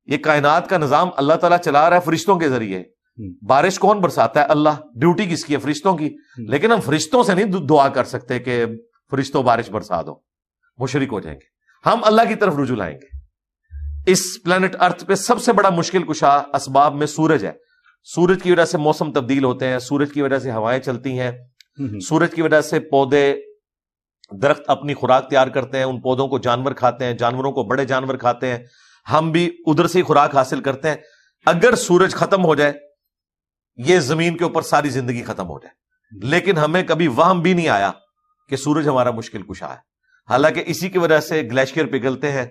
یہ کائنات کا نظام اللہ تعالیٰ چلا رہا ہے فرشتوں کے ذریعے. بارش کون برساتا ہے؟ اللہ. ڈیوٹی کس کی ہے؟ فرشتوں کی. لیکن ہم فرشتوں سے نہیں دعا کر سکتے کہ فرشتوں بارش برسا دو، مشرک ہو جائیں گے. ہم اللہ کی طرف رجوع لائیں گے. اس پلانٹ ارتھ پہ سب سے بڑا مشکل کشا اسباب میں سورج ہے. سورج کی وجہ سے موسم تبدیل ہوتے ہیں، سورج کی وجہ سے ہوائیں چلتی ہیں، سورج کی وجہ سے پودے درخت اپنی خوراک تیار کرتے ہیں، ان پودوں کو جانور کھاتے ہیں، جانوروں کو بڑے جانور کھاتے ہیں، ہم بھی ادھر سے ہی خوراک حاصل کرتے ہیں. اگر سورج ختم ہو جائے یہ زمین کے اوپر ساری زندگی ختم ہو جائے. لیکن ہمیں کبھی وہم بھی نہیں آیا کہ سورج ہمارا مشکل کشا ہے. حالانکہ اسی کی وجہ سے گلیشیئر پگھلتے ہیں،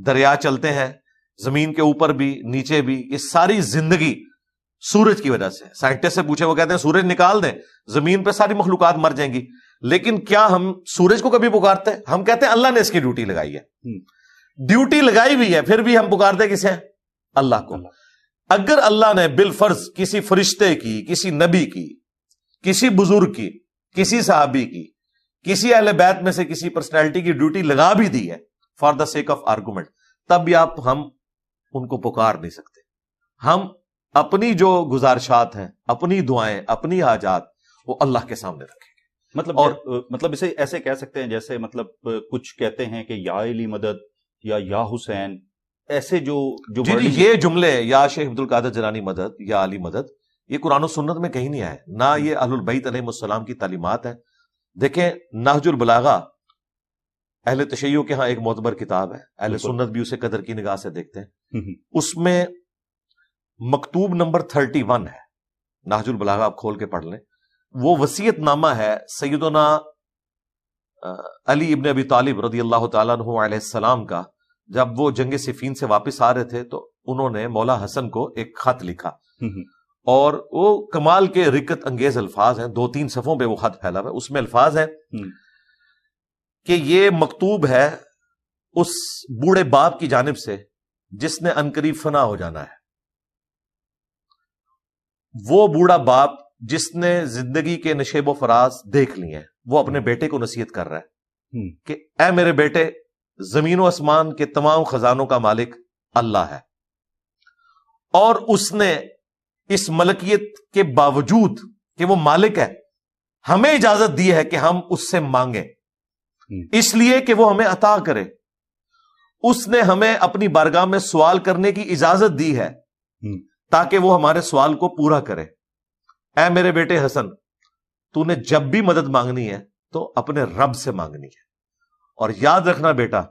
دریا چلتے ہیں، زمین کے اوپر بھی نیچے بھی، یہ ساری زندگی سورج کی وجہ سے. سائنٹسٹ سے پوچھے وہ کہتے ہیں سورج نکال دیں زمین پہ ساری مخلوقات مر جائیں گی. لیکن کیا ہم سورج کو کبھی پکارتے ہیں؟ ہم کہتے ہیں اللہ نے اس کی ڈیوٹی لگائی ہے. ڈیوٹی لگائی بھی ہے پھر بھی ہم پکارتے کسے ہیں؟ اللہ کو. اگر اللہ نے بالفرض کسی فرشتے کی، کسی نبی کی، کسی بزرگ کی، کسی صحابی کی، کسی اہل بیت میں سے کسی پرسنالٹی کی ڈیوٹی لگا بھی دی ہے for the sake of argument, تب بھی ہم ان کو پکار نہیں سکتے. ہم اپنی جو گزارشات ہیں، اپنی دعائیں، اپنی حاجات وہ اللہ کے سامنے رکھیں گے. مطلب اسے ایسے کہہ سکتے ہیں جیسے مطلب کچھ کہتے ہیں کہ یا علی مدد یا حسین، ایسے جو جی یہ جملے یا شیخ عبد القادر جیلانی مدد یا علی مدد یہ قرآن و سنت میں کہیں نہیں آئے، نہ یہ اہل البیت علیہ السلام کی تعلیمات ہے. دیکھیں نہج البلاغہ اہل تشیع کے ہاں ایک معتبر کتاب ہے، اہل سنت بھی اسے قدر کی نگاہ سے دیکھتے ہیں. اس میں مکتوب نمبر 31 ہے، نہج البلاغہ آپ کھول کے پڑھ لیں. وہ وصیت نامہ ہے سیدنا علی ابن ابی طالب رضی اللہ تعالیٰ عنہ علیہ السلام کا. جب وہ جنگ صفین سے واپس آ رہے تھے تو انہوں نے مولا حسن کو ایک خط لکھا، اور وہ کمال کے رکت انگیز الفاظ ہیں، 2-3 صفحوں پہ وہ خط پھیلا ہوا ہے. اس میں الفاظ ہیں کہ یہ مکتوب ہے اس بوڑھے باپ کی جانب سے جس نے عنقریب فنا ہو جانا ہے. وہ بوڑھا باپ جس نے زندگی کے نشیب و فراز دیکھ لیے ہیں، وہ اپنے بیٹے کو نصیحت کر رہا ہے کہ اے میرے بیٹے، زمین و آسمان کے تمام خزانوں کا مالک اللہ ہے، اور اس نے اس ملکیت کے باوجود کہ وہ مالک ہے ہمیں اجازت دی ہے کہ ہم اس سے مانگیں، اس لیے کہ وہ ہمیں عطا کرے. اس نے ہمیں اپنی بارگاہ میں سوال کرنے کی اجازت دی ہے تاکہ وہ ہمارے سوال کو پورا کرے. اے میرے بیٹے حسن، تو نے جب بھی مدد مانگنی ہے تو اپنے رب سے مانگنی ہے، اور یاد رکھنا بیٹا،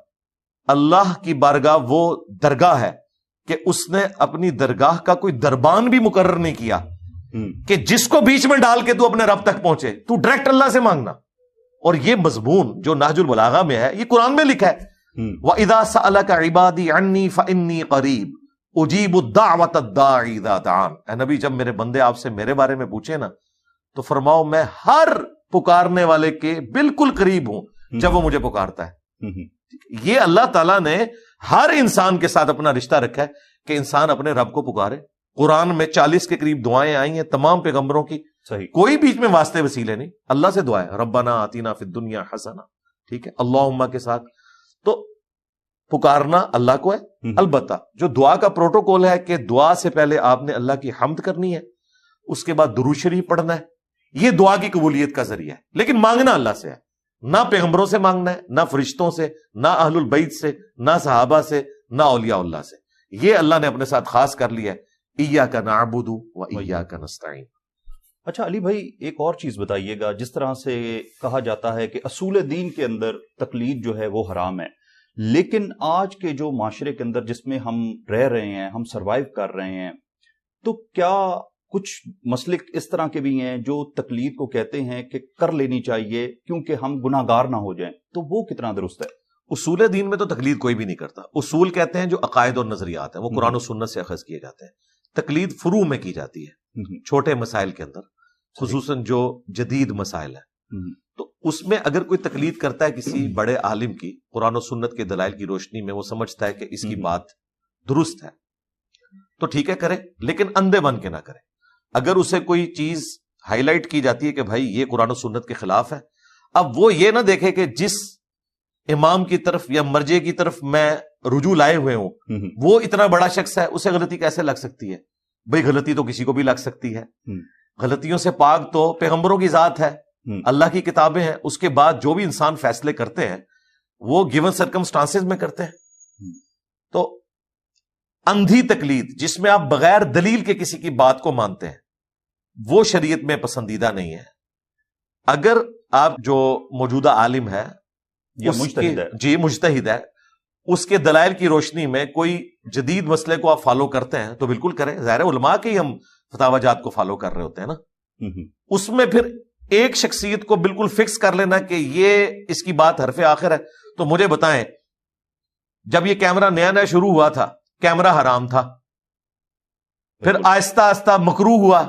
اللہ کی بارگاہ وہ درگاہ ہے کہ اس نے اپنی درگاہ کا کوئی دربان بھی مقرر نہیں کیا کہ جس کو بیچ میں ڈال کے تو اپنے رب تک پہنچے. تو ڈائریکٹ اللہ سے مانگنا. اور یہ مضمون جو نہج البلاغہ میں ہے یہ قرآن میں لکھا ہے، وَإِذَا سَأَلَكَ عِبَادِي عَنِّي فَإِنِّي قَرِيبٌ أُجِيبُ الدَّعْوَةَ الدَّاعِ إِذَا دَعَانِ. اے نبی جب میرے بندے آپ سے میرے بارے میں پوچھے نا تو فرماؤ میں ہر پکارنے والے کے بالکل قریب ہوں جب وہ مجھے پکارتا ہے. یہ اللہ تعالیٰ نے ہر انسان کے ساتھ اپنا رشتہ رکھا ہے کہ انسان اپنے رب کو پکارے. قرآن میں 40 کے قریب دعائیں آئی ہیں تمام پیغمبروں کی، کوئی بیچ میں واسطے وسیلے نہیں، اللہ سے دعا ہے، ربنا آتینا فی الدنیا حسنہ، ٹھیک ہے، اللہم کے ساتھ. تو پکارنا اللہ کو ہے. البتہ جو دعا کا پروٹوکول ہے کہ دعا سے پہلے آپ نے اللہ کی حمد کرنی ہے، اس کے بعد درود شریف پڑھنا ہے، یہ دعا کی قبولیت کا ذریعہ ہے. لیکن مانگنا اللہ سے ہے، نہ پیغمبروں سے مانگنا ہے، نہ فرشتوں سے، نہ اہل البیت سے، نہ صحابہ سے، نہ اولیاء اللہ سے. یہ اللہ نے اپنے ساتھ خاص کر لیا ہے، ایاک نعبد و ایاک نستعین. اچھا علی بھائی، ایک اور چیز بتائیے گا، جس طرح سے کہا جاتا ہے کہ اصول دین کے اندر تقلید جو ہے وہ حرام ہے، لیکن آج کے جو معاشرے کے اندر جس میں ہم رہ رہے ہیں، ہم سروائیو کر رہے ہیں، تو کیا کچھ مسلک اس طرح کے بھی ہیں جو تقلید کو کہتے ہیں کہ کر لینی چاہیے کیونکہ ہم گناہ گار نہ ہو جائیں، تو وہ کتنا درست ہے؟ اصول دین میں تو تقلید کوئی بھی نہیں کرتا. اصول کہتے ہیں جو عقائد اور نظریات ہیں، وہ قرآن و سنت سے اخذ کیے جاتے ہیں. تقلید فروع میں کی جاتی ہے، چھوٹے مسائل کے اندر، خصوصاً جو جدید مسائل ہیں. تو اس میں اگر کوئی تقلید کرتا ہے کسی بڑے عالم کی، قرآن و سنت کے دلائل کی روشنی میں وہ سمجھتا ہے کہ اس کی بات درست ہے تو ٹھیک ہے کرے، لیکن اندھے بن کے نہ کرے. اگر اسے کوئی چیز ہائی لائٹ کی جاتی ہے کہ بھائی یہ قرآن و سنت کے خلاف ہے، اب وہ یہ نہ دیکھے کہ جس امام کی طرف یا مرجع کی طرف میں رجوع لائے ہوئے ہوں، وہ اتنا بڑا شخص ہے، اسے غلطی کیسے لگ سکتی ہے؟ بھئی غلطی تو کسی کو بھی لگ سکتی ہے، غلطیوں سے پاک تو پیغمبروں کی ذات ہے، اللہ کی کتابیں ہیں، اس کے بعد جو بھی انسان فیصلے کرتے ہیں وہ گیون سرکمسٹانسز میں کرتے ہیں۔ تو اندھی تقلید جس میں آپ بغیر دلیل کے کسی کی بات کو مانتے ہیں وہ شریعت میں پسندیدہ نہیں ہے۔ اگر آپ جو موجودہ عالم ہے یا مجتہد ہے، جی مجتہد ہے، اس کے دلائل کی روشنی میں کوئی جدید مسئلے کو آپ فالو کرتے ہیں تو بالکل کریں، ظاہر ہے علماء کے ہی ہم فتاوی جات کو فالو کر رہے ہوتے ہیں نا۔ اس میں پھر ایک شخصیت کو بالکل فکس کر لینا کہ یہ اس کی بات حرف آخر ہے، تو مجھے بتائیں جب یہ کیمرہ نیا نیا شروع ہوا تھا کیمرہ حرام تھا، پھر آہستہ آہستہ مکروہ ہوا،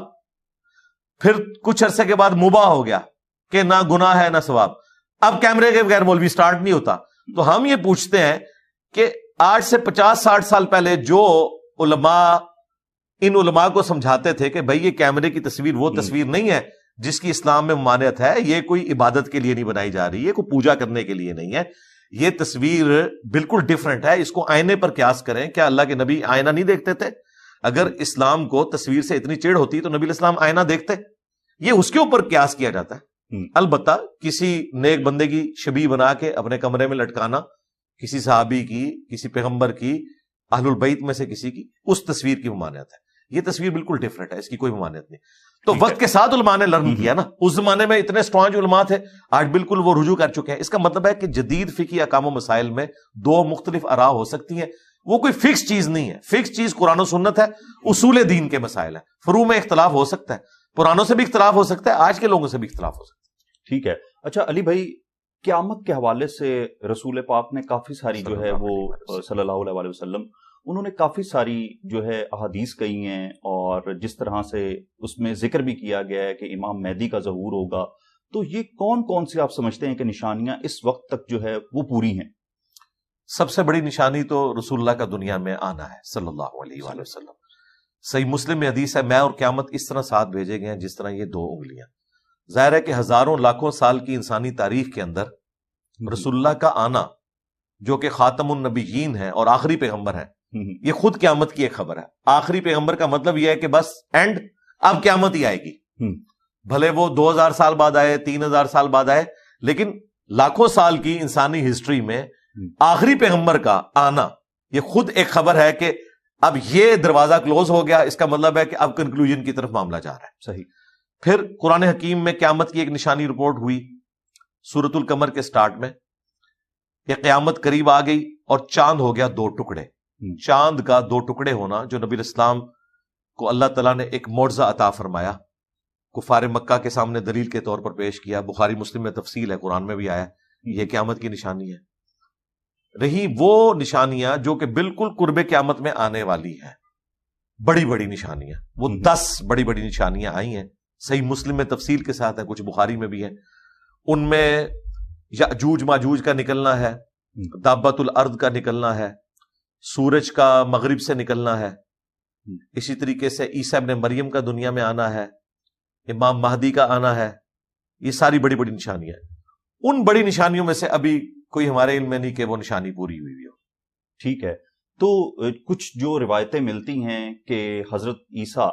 پھر کچھ عرصے کے بعد مباح ہو گیا کہ نہ گناہ ہے نہ ثواب، اب کیمرے کے بغیر مولوی سٹارٹ نہیں ہوتا۔ تو ہم یہ پوچھتے ہیں کہ آج سے 50-60 سال پہلے جو علماء ان علماء کو سمجھاتے تھے کہ بھئی یہ کیمرے کی تصویر وہ تصویر نہیں ہے جس کی اسلام میں ممانعت ہے، یہ کوئی عبادت کے لیے نہیں بنائی جا رہی ہے، کوئی پوجا کرنے کے لیے نہیں ہے، یہ تصویر بالکل ڈیفرنٹ ہے، اس کو آئینے پر قیاس کریں۔ کیا اللہ کے نبی آئینہ نہیں دیکھتے تھے؟ اگر اسلام کو تصویر سے اتنی چڑ ہوتی تو نبی علیہ السلام آئینہ دیکھتے؟ یہ اس کے اوپر قیاس کیا جاتا ہے۔ البتہ کسی نیک بندے کی شبیہ بنا کے اپنے کمرے میں لٹکانا، کسی صحابی کی، کسی پیغمبر کی، اہل البیت میں سے کسی کی، اس تصویر کی ممانعت ہے۔ یہ تصویر بالکل ڈیفرنٹ ہے، اس کی کوئی ممانعت نہیں۔ تو وقت کے ساتھ علماء نے لرن کیا نا، اس زمانے میں اتنے اسٹرانگ علماء تھے، آج بالکل وہ رجوع کر چکے ہیں۔ اس کا مطلب ہے کہ جدید فقہی احکام و مسائل میں دو مختلف آراء ہو سکتی ہیں، وہ کوئی فکس چیز نہیں ہے۔ فکس چیز قرآن و سنت ہے، اصول دین کے مسائل ہیں، فروع میں اختلاف ہو سکتا ہے، پرانوں سے بھی اختلاف ہو سکتا ہے، آج کے لوگوں سے بھی اختلاف ہو سکتا ہے۔ ٹھیک ہے۔ اچھا علی بھائی، قیامت کے حوالے سے رسول پاک نے کافی ساری جو ہے وہ صلی اللہ علیہ وسلم انہوں نے کافی ساری جو ہے احادیث کہی ہیں، اور جس طرح سے اس میں ذکر بھی کیا گیا ہے کہ امام مہدی کا ظہور ہوگا، تو یہ کون کون سی آپ سمجھتے ہیں کہ نشانیاں اس وقت تک جو ہے وہ پوری ہیں؟ سب سے بڑی نشانی تو رسول اللہ کا دنیا میں آنا ہے صلی اللہ علیہ وآلہ وسلم۔ صحیح مسلم میں حدیث ہے، میں اور قیامت اس طرح ساتھ بھیجے گئے ہیں جس طرح یہ دو انگلیاں۔ ظاہر ہے کہ ہزاروں لاکھوں سال کی انسانی تاریخ کے اندر رسول اللہ کا آنا، جو کہ خاتم النبیین ہے اور آخری پیغمبر ہے، یہ خود قیامت کی ایک خبر ہے۔ آخری پیغمبر کا مطلب یہ ہے کہ بس اینڈ، اب قیامت ہی آئے گی، بھلے وہ 2000 سال بعد آئے، 3000 سال بعد آئے، لیکن لاکھوں سال کی انسانی ہسٹری میں آخری پیغمبر کا آنا یہ خود ایک خبر ہے کہ اب یہ دروازہ کلوز ہو گیا، اس کا مطلب ہے کہ اب کنکلوژن کی طرف معاملہ جا رہا ہے۔ صحیح۔ پھر قرآن حکیم میں قیامت کی ایک نشانی رپورٹ ہوئی سورۃ القمر کے سٹارٹ میں کہ قیامت قریب آ گئی اور چاند ہو گیا 2 ٹکڑے۔ چاند کا 2 ٹکڑے ہونا جو نبی الاسلام کو اللہ تعالیٰ نے ایک معجزہ عطا فرمایا، کفار مکہ کے سامنے دلیل کے طور پر پیش کیا، بخاری مسلم میں تفصیل ہے، قرآن میں بھی آیا، یہ قیامت کی نشانی ہے۔ رہی وہ نشانیاں جو کہ بالکل قرب قیامت میں آنے والی ہیں، بڑی بڑی نشانیاں، وہ 10 بڑی بڑی نشانیاں آئی ہیں، صحیح مسلم میں تفصیل کے ساتھ ہے، کچھ بخاری میں بھی ہے۔ ان میں یاجوج ماجوج کا نکلنا ہے، دابۃ الارض کا نکلنا ہے، سورج کا مغرب سے نکلنا ہے، اسی طریقے سے عیسیٰ ابن مریم کا دنیا میں آنا ہے، امام مہدی کا آنا ہے، یہ ساری بڑی بڑی نشانیاں ہیں۔ ان بڑی نشانیوں میں سے ابھی کوئی ہمارے علم میں نہیں کہ وہ نشانی پوری ہوئی ہو۔ ٹھیک ہے۔ تو کچھ جو روایتیں ملتی ہیں کہ حضرت عیسیٰ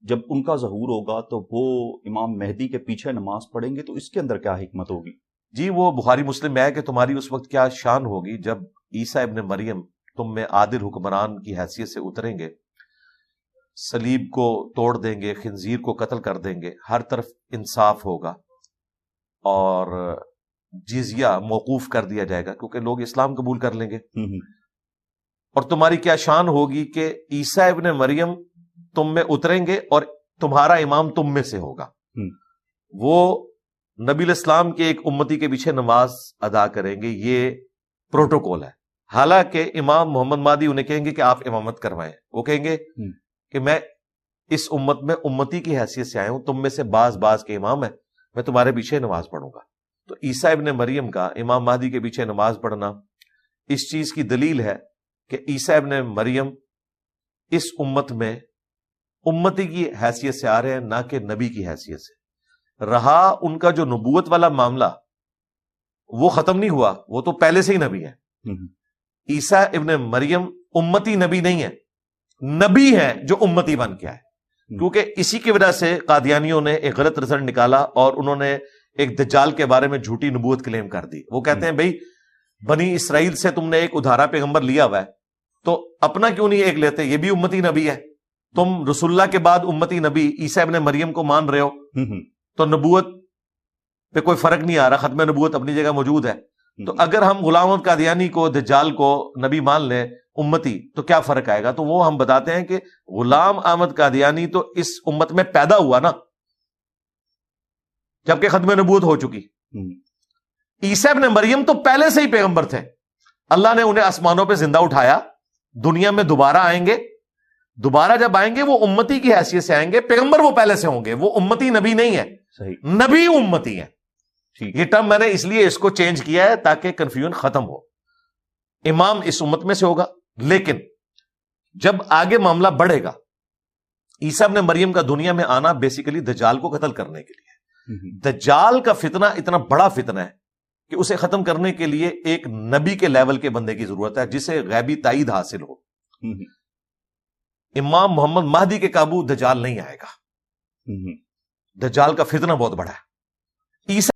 جب ان کا ظہور ہوگا تو وہ امام مہدی کے پیچھے نماز پڑھیں گے، تو اس کے اندر کیا حکمت ہوگی؟ جی وہ بخاری مسلم میں ہے کہ تمہاری اس وقت کیا شان ہوگی جب عیسیٰ ابن مریم تم میں عادل حکمران کی حیثیت سے اتریں گے، صلیب کو توڑ دیں گے، خنزیر کو قتل کر دیں گے، ہر طرف انصاف ہوگا اور جزیہ موقوف کر دیا جائے گا کیونکہ لوگ اسلام قبول کر لیں گے۔ اور تمہاری کیا شان ہوگی کہ عیسیٰ ابن مریم تم میں اتریں گے اور تمہارا امام تم میں سے ہوگا، وہ نبی الاسلام کے ایک امتی کے پیچھے نماز ادا کریں گے، یہ پروٹوکول ہے۔ حالانکہ امام محمد مہدی انہیں کہیں گے کہ آپ امامت کروائیں، وہ کہیں گے کہ میں اس امت میں امتی کی حیثیت سے آیا ہوں، تم میں سے بعض کے امام ہیں، میں تمہارے پیچھے نماز پڑھوں گا۔ تو عیسیٰ ابن مریم کا امام مہدی کے پیچھے نماز پڑھنا اس چیز کی دلیل ہے کہ عیسیٰ ابن مریم اس امت میں امتی کی حیثیت سے آ رہے ہیں، نہ کہ نبی کی حیثیت سے۔ رہا ان کا جو نبوت والا معاملہ، وہ ختم نہیں ہوا, وہ تو پہلے سے ہی نبی ہے. عیسیٰ ابن مریم امتی نبی نہیں ہے, نبی ہے جو امتی بن کے آئے. کیونکہ اسی کی وجہ سے قادیانیوں نے ایک غلط رزلٹ نکالا اور انہوں نے ایک دجال کے بارے میں جھوٹی نبوت کلیم کر دی. وہ کہتے ہیں بھئی بنی اسرائیل سے تم نے ایک ادھارا پیغمبر لیا ہوا ہے, تو اپنا کیوں نہیں ایک لیتے, یہ بھی امتی نبی ہے. تم رسول اللہ کے بعد امتی نبی عیسیٰ ابن مریم کو مان رہے ہو, تو نبوت پہ کوئی فرق نہیں آ رہا, ختم نبوت اپنی جگہ موجود ہے. تو اگر ہم غلام احمد قادیانی کو دجال کو نبی مان لیں امتی, تو کیا فرق آئے گا؟ تو وہ ہم بتاتے ہیں کہ غلام احمد قادیانی تو اس امت میں پیدا ہوا نا, جبکہ ختم نبوت ہو چکی. عیسیٰ ابن مریم تو پہلے سے ہی پیغمبر تھے, اللہ نے انہیں آسمانوں پہ زندہ اٹھایا, دنیا میں دوبارہ آئیں گے, دوبارہ جب آئیں گے وہ امتی کی حیثیت سے آئیں گے, پیغمبر وہ پہلے سے ہوں گے, وہ امتی نبی نہیں ہے. صحیح, نبی امتی ہے. یہ ٹرم میں نے اس لیے اس کو چینج کیا ہے تاکہ کنفیوژن ختم ہو. امام اس امت میں سے ہوگا, لیکن جب آگے معاملہ بڑھے گا, عیسیٰ ابن مریم کا دنیا میں آنا بیسیکلی دجال کو قتل کرنے کے لیے. دجال کا فتنہ اتنا بڑا فتنہ ہے کہ اسے ختم کرنے کے لیے ایک نبی کے لیول کے بندے کی ضرورت ہے جسے غیبی تائید حاصل ہو. امام محمد مہدی کے قابو دجال نہیں آئے گا. دجال کا فتنہ بہت بڑا ہے. عیسیٰ